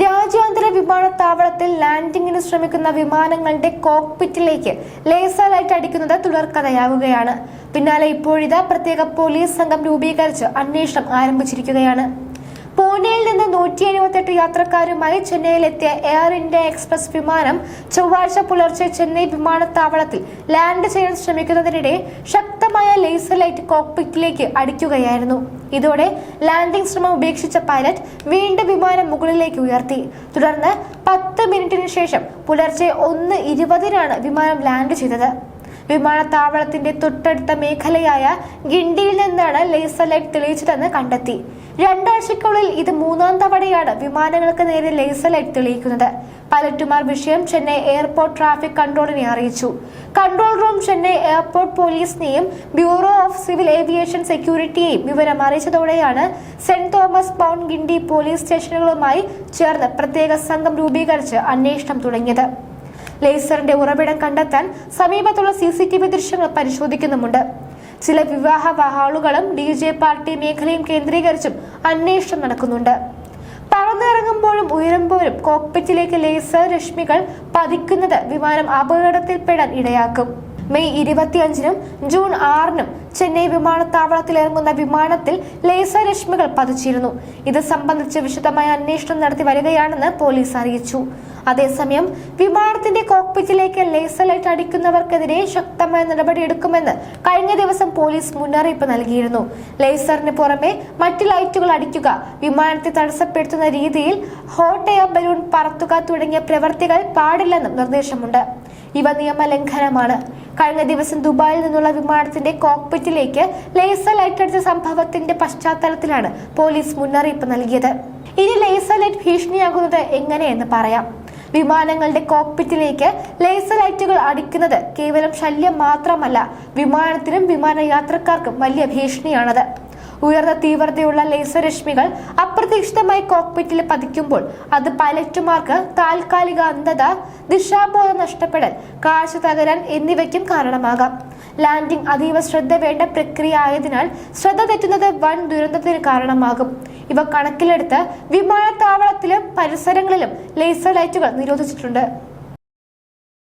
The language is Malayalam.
രാജ്യാന്തര വിമാനത്താവളത്തിൽ ലാൻഡിംഗിന് ശ്രമിക്കുന്ന വിമാനങ്ങളുടെ കോക്പിറ്റിലേക്ക് ലേസർ ലൈറ്റ് അടിക്കുന്നത് തുടർക്കഥയാകുകയാണ്. പിന്നാലെ ഇപ്പോഴിതാ പ്രത്യേക പോലീസ് സംഘം രൂപീകരിച്ച് അന്വേഷണം ആരംഭിച്ചിരിക്കുകയാണ്. പൂനെയിൽ നിന്ന് 178 യാത്രക്കാരുമായി ചെന്നൈയിലെത്തിയ എയർ ഇന്ത്യ എക്സ്പ്രസ് വിമാനം ചൊവ്വാഴ്ച പുലർച്ചെ ചെന്നൈ വിമാനത്താവളത്തിൽ ലാൻഡ് ചെയ്യാൻ ശ്രമിക്കുന്നതിനിടെ ശക്തമായ ലേസർ ലൈറ്റ് കോക്പിറ്റിലേക്ക് അടിക്കുകയായിരുന്നു. ഇതോടെ ലാൻഡിംഗ് ശ്രമം ഉപേക്ഷിച്ച പൈലറ്റ് വീണ്ടും വിമാനം മുകളിലേക്ക് ഉയർത്തി. തുടർന്ന് 10 മിനിറ്റിന് ശേഷം പുലർച്ചെ 1:20-നാണ് വിമാനം ലാൻഡ് ചെയ്തത്. വിമാനത്താവളത്തിന്റെ തൊട്ടടുത്ത മേഖലയായ ഗിണ്ടിയിൽ നിന്നാണ് ലേസർ ലൈറ്റ് തെളിയിച്ചതെന്ന് കണ്ടെത്തി. 2 ആഴ്ചയ്ക്കുള്ളിൽ ഇത് 3-ാം തവണയാണ് വിമാനങ്ങൾക്ക് നേരെ ലേസർ ലൈറ്റ് തെളിയിക്കുന്നത്. പൈലറ്റുമാർ വിഷയം ചെന്നൈ എയർപോർട്ട് ട്രാഫിക് കൺട്രോളിനെ അറിയിച്ചു. കൺട്രോൾ റൂം ചെന്നൈ എയർപോർട്ട് പോലീസിനെയും ബ്യൂറോ ഓഫ് സിവിൽ ഏവിയേഷൻ സെക്യൂരിറ്റിയെയും വിവരം അറിയിച്ചതോടെയാണ് saint Thomas Mount Guindy police സ്റ്റേഷനുകളുമായി ചേർന്ന് പ്രത്യേക സംഘം രൂപീകരിച്ച് അന്വേഷണം തുടങ്ങിയത്. ലേസറിന്റെ ഉറവിടം കണ്ടെത്താൻ സമീപത്തുള്ള CCTV ദൃശ്യങ്ങൾ പരിശോധിക്കുന്നുമുണ്ട്. ചില വിവാഹ ഹാളുകളും DJ പാർട്ടി മേഖലയും കേന്ദ്രീകരിച്ചും അന്വേഷണം നടക്കുന്നുണ്ട്. പറന്നിറങ്ങുമ്പോഴും ഉയരുമ്പോഴും കോക്പിറ്റിലേക്ക് ലേസർ രശ്മികൾ പതിക്കുന്നത് വിമാനം അപകടത്തിൽപ്പെടാൻ ഇടയാക്കും. മെയ് 25-നും ജൂൺ 6-നും ചെന്നൈ വിമാനത്താവളത്തിൽ ഇറങ്ങുന്ന വിമാനത്തിൽ ലേസർ രശ്മികൾ പതിച്ചിരുന്നു. ഇത് സംബന്ധിച്ച് വിശദമായ അന്വേഷണം നടത്തി വരികയാണെന്ന് പോലീസ് അറിയിച്ചു. അതേസമയം വിമാനത്തിന്റെ കോക്പിറ്റിലേക്ക് ലേസർ ലൈറ്റ് അടിക്കുന്നവർക്കെതിരെ ശക്തമായ നടപടിയെടുക്കുമെന്ന് കഴിഞ്ഞ ദിവസം പോലീസ് മുന്നറിയിപ്പ് നൽകിയിരുന്നു. ലേസറിന് പുറമെ മറ്റ് ലൈറ്റുകൾ അടിക്കുക, വിമാനത്തെ തടസ്സപ്പെടുത്തുന്ന രീതിയിൽ ഹോട്ട് എയർ ബലൂൺ പറത്തുക തുടങ്ങിയ പ്രവൃത്തികൾ പാടില്ലെന്നും നിർദ്ദേശമുണ്ട്. ഇവ നിയമലംഘനമാണ്. കഴിഞ്ഞ ദിവസം ദുബായിൽ നിന്നുള്ള വിമാനത്തിന്റെ കോക്പിറ്റിലേക്ക് ലേസർ ലൈറ്റ് അടിച്ച സംഭവത്തിന്റെ പശ്ചാത്തലത്തിലാണ് പോലീസ് മുന്നറിയിപ്പ് നൽകിയത്. ഇനി ലേസർ ലൈറ്റ് ഭീഷണിയാകുന്നത് എങ്ങനെയെന്ന് പറയാം. വിമാനങ്ങളുടെ കോക്പിറ്റിലേക്ക് ലേസർ ലൈറ്റുകൾ അടിക്കുന്നത് കേവലം ശല്യം മാത്രമല്ല, വിമാനത്തിനും വിമാന യാത്രക്കാർക്കും വലിയ ഭീഷണിയാണത്. ഉയർന്ന തീവ്രതയുള്ള ലേസർ രശ്മികൾ അപ്രതീക്ഷിതമായി കോക്പിറ്റിൽ പതിക്കുമ്പോൾ അത് പൈലറ്റുമാർക്ക് താൽക്കാലിക അന്ധത, ദിശാബോധം നഷ്ടപ്പെടൽ, കാഴ്ച തകരാൻ എന്നിവയ്ക്കും കാരണമാകാം. ലാൻഡിംഗ് അതീവ ശ്രദ്ധ വേണ്ട പ്രക്രിയ ആയതിനാൽ ശ്രദ്ധ തെറ്റുന്നത് വൻ ദുരന്തത്തിന് കാരണമാകും. ഇവ കണക്കിലെടുത്ത് വിമാനത്താവളത്തിലും പരിസരങ്ങളിലും ലേസർ ലൈറ്റുകൾ നിരോധിച്ചിട്ടുണ്ട്.